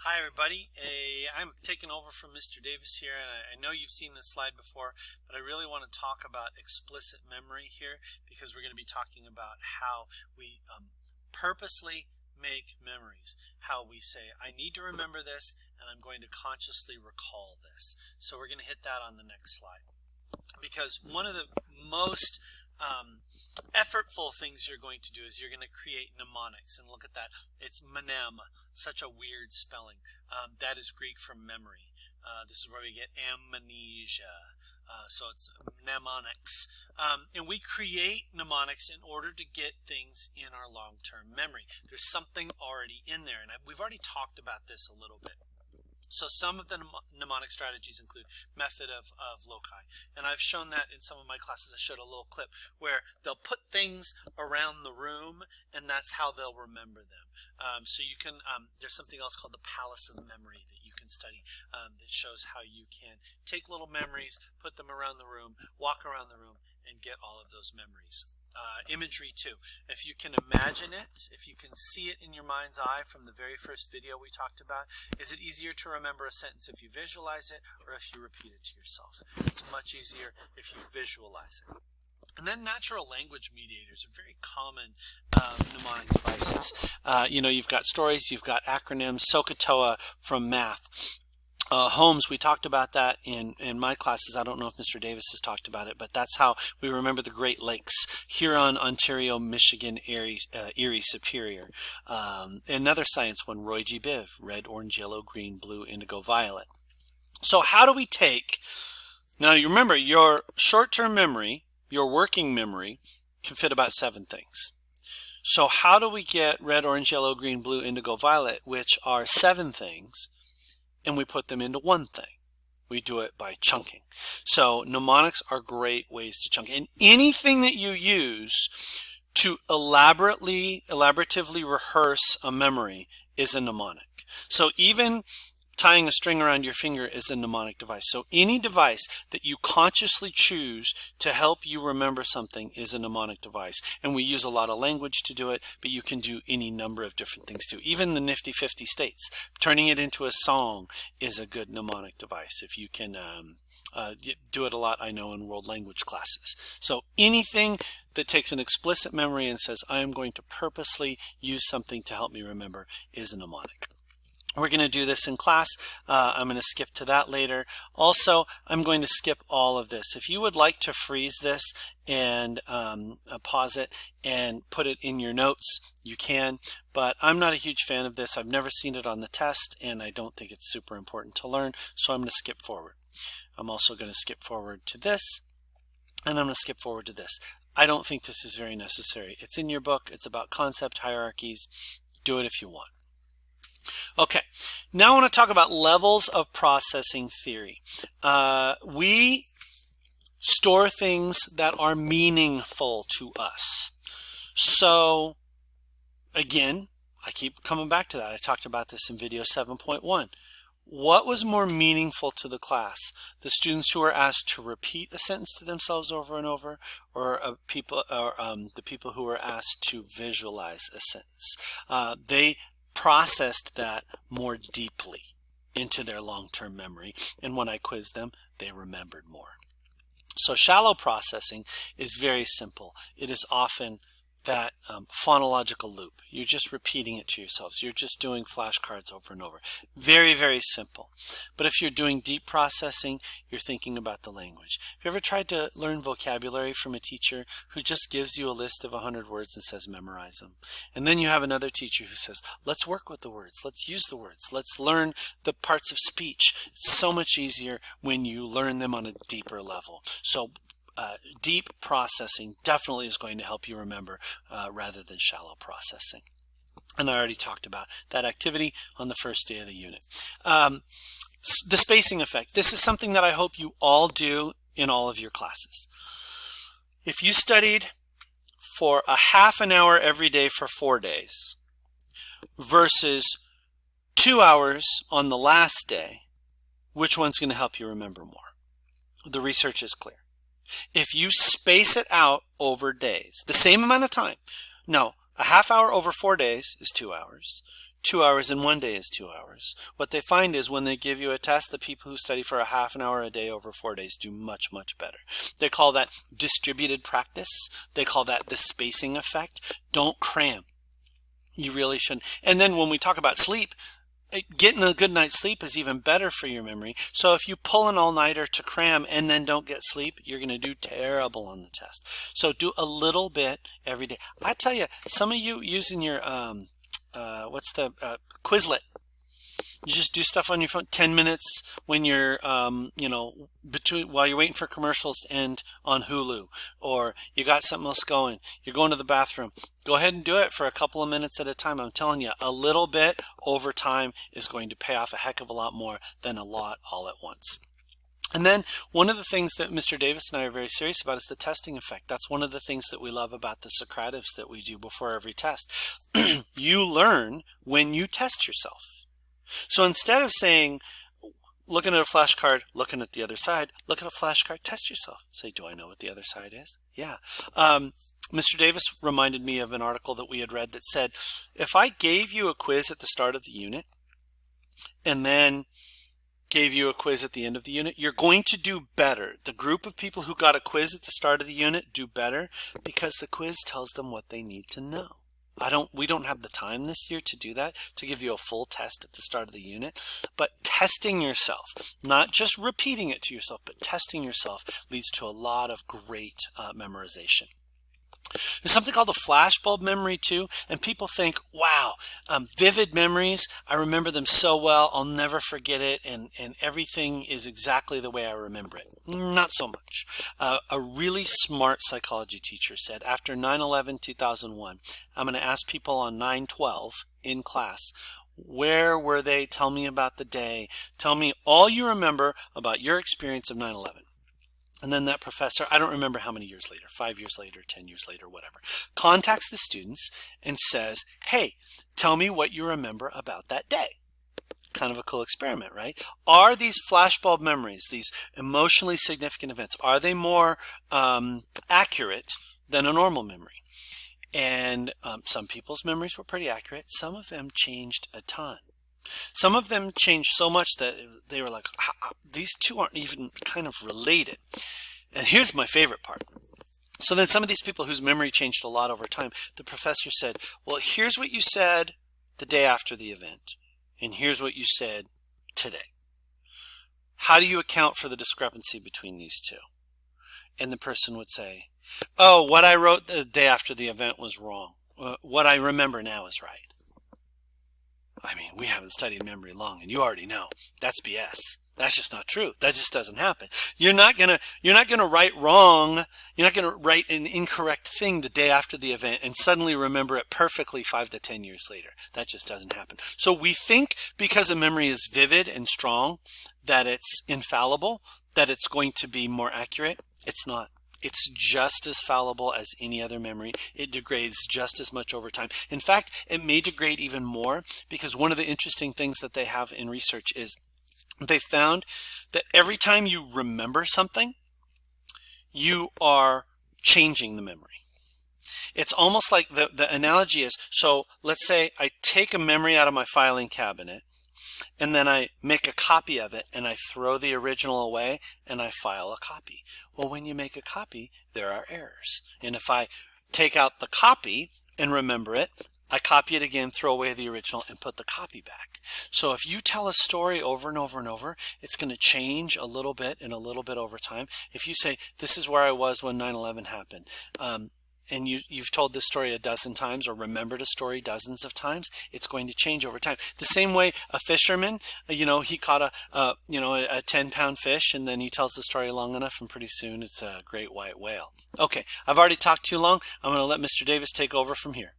Hi everybody, I'm taking over from Mr. Davis here, and I know you've seen this slide before, but I really want to talk about explicit memory here because we're going to be talking about how we purposely make memories, how we say, I need to remember this and I'm going to consciously recall this. So we're going to hit that on the next slide, because one of the most effortful things you're going to do is you're going to create mnemonics. And look at that, it's mnem, such a weird spelling. That is Greek for memory. This is where we get amnesia. So it's mnemonics. And we create mnemonics in order to get things in our long-term memory. There's something already in there, and we've already talked about this a little bit. So some of the mnemonic strategies include method of loci. And I've shown that in some of my classes. I showed a little clip where they'll put things around the room, and that's how they'll remember them. So you can, there's something else called the palace of memory that you can study that shows how you can take little memories, put them around the room, walk around the room, and get all of those memories. Imagery too. If you can imagine it, if you can see it in your mind's eye from the very first video we talked about, is it easier to remember a sentence if you visualize it or if you repeat it to yourself? It's much easier if you visualize it. And then natural language mediators are very common mnemonic devices. You've got stories, you've got acronyms, SOHCAHTOA from math. Homes, we talked about that in my classes. I don't know if Mr. Davis has talked about it, but that's how we remember the Great Lakes: Huron, Ontario, Michigan, Erie, Superior. Another science one, Roy G. Biv: red, orange, yellow, green, blue, indigo, violet. So how do we take, now you remember your short-term memory, your working memory, can fit about 7 things. So how do we get red, orange, yellow, green, blue, indigo, violet, which are 7 things, and we put them into one thing? We do it by chunking. So mnemonics are great ways to chunk. And anything that you use to elaboratively rehearse a memory is a mnemonic. So even tying a string around your finger is a mnemonic device. So any device that you consciously choose to help you remember something is a mnemonic device. And we use a lot of language to do it, but you can do any number of different things too. Even the nifty 50 states, turning it into a song is a good mnemonic device if you can do it a lot, I know, in world language classes. So anything that takes an explicit memory and says, I am going to purposely use something to help me remember is a mnemonic. We're going to do this in class. I'm going to skip to that later. Also, I'm going to skip all of this. If you would like to freeze this and pause it and put it in your notes, you can, but I'm not a huge fan of this. I've never seen it on the test, and I don't think it's super important to learn, so I'm going to skip forward. I'm also going to skip forward to this, and I'm going to skip forward to this. I don't think this is very necessary. It's in your book. It's about concept hierarchies. Do it if you want. Okay, now I want to talk about levels of processing theory. We store things that are meaningful to us. So, again, I keep coming back to that. I talked about this in video 7.1. What was more meaningful to the class? The students who were asked to repeat a sentence to themselves over and over, or the people who were asked to visualize a sentence? They processed that more deeply into their long-term memory, and when I quizzed them, they remembered more. So shallow processing is very simple. It is often that phonological loop. You're just repeating it to yourselves. You're just doing flashcards over and over. Very, very simple. But if you're doing deep processing, you're thinking about the language. Have you ever tried to learn vocabulary from a teacher who just gives you a list of 100 words and says memorize them? And then you have another teacher who says, let's work with the words. Let's use the words. Let's learn the parts of speech. It's so much easier when you learn them on a deeper level. So deep processing definitely is going to help you remember rather than shallow processing. And I already talked about that activity on the first day of the unit. The spacing effect. This is something that I hope you all do in all of your classes. If you studied for a half an hour every day for 4 days versus 2 hours on the last day, which one's going to help you remember more? The research is clear. If you space it out over days, the same amount of time. No, a half hour over 4 days is 2 hours. 2 hours in one day is 2 hours. What they find is when they give you a test, the people who study for a half an hour a day over 4 days do much, much better. They call that distributed practice. They call that the spacing effect. Don't cram. You really shouldn't. And then when we talk about sleep, getting a good night's sleep is even better for your memory. So if you pull an all-nighter to cram and then don't get sleep, you're going to do terrible on the test. So do a little bit every day. I tell you, some of you using your Quizlet. You just do stuff on your phone 10 minutes when you're while you're waiting for commercials to end on Hulu, or you got something else going, you're going to the bathroom. Go ahead and do it for a couple of minutes at a time. I'm telling you, a little bit over time is going to pay off a heck of a lot more than a lot all at once. And then one of the things that Mr. Davis and I are very serious about is the testing effect. That's one of the things that we love about the Socratives that we do before every test. You learn when you test yourself. So instead of saying, looking at a flashcard, looking at the other side, look at a flashcard, test yourself. Say, do I know what the other side is? Yeah. Mr. Davis reminded me of an article that we had read that said, if I gave you a quiz at the start of the unit and then gave you a quiz at the end of the unit, you're going to do better. The group of people who got a quiz at the start of the unit do better because the quiz tells them what they need to know. We don't have the time this year to do that, to give you a full test at the start of the unit, but testing yourself, not just repeating it to yourself, but testing yourself leads to a lot of great memorization. There's something called a flashbulb memory too, and people think, wow, vivid memories, I remember them so well, I'll never forget it, and everything is exactly the way I remember it. Not so much. A really smart psychology teacher said, after 9/11/2001, I'm going to ask people on 9/12 in class, where were they? Tell me about the day. Tell me all you remember about your experience of 9/11. And then that professor, I don't remember how many years later, 5 years later, 10 years later, whatever, contacts the students and says, hey, tell me what you remember about that day. Kind of a cool experiment, right? Are these flashbulb memories, these emotionally significant events, are they more accurate than a normal memory? And some people's memories were pretty accurate. Some of them changed a ton. Some of them changed so much that they were like, these two aren't even kind of related. And here's my favorite part. So then some of these people whose memory changed a lot over time, the professor said, well, here's what you said the day after the event, and here's what you said today. How do you account for the discrepancy between these two? And the person would say, oh, what I wrote the day after the event was wrong. What I remember now is right. I mean, we haven't studied memory long, and you already know that's BS. That's just not true. That just doesn't happen. You're not gonna write wrong. You're not gonna write an incorrect thing the day after the event and suddenly remember it perfectly 5 to 10 years later. That just doesn't happen. So we think because a memory is vivid and strong that it's infallible, that it's going to be more accurate. It's not. It's just as fallible as any other memory. It degrades just as much over time. In fact, it may degrade even more because one of the interesting things that they have in research is they found that every time you remember something, you are changing the memory. It's almost like the analogy is, so let's say I take a memory out of my filing cabinet and then I make a copy of it and I throw the original away and I file a copy. Well, when you make a copy, there are errors. And if I take out the copy and remember it, I copy it again, throw away the original, and put the copy back. So if you tell a story over and over and over, it's going to change a little bit and a little bit over time. If you say, this is where I was when 9/11 happened, and you've told this story a dozen times or remembered a story dozens of times, it's going to change over time. The same way a fisherman, he caught a 10-pound fish, and then he tells the story long enough, and pretty soon it's a great white whale. Okay, I've already talked too long. I'm going to let Mr. Davis take over from here.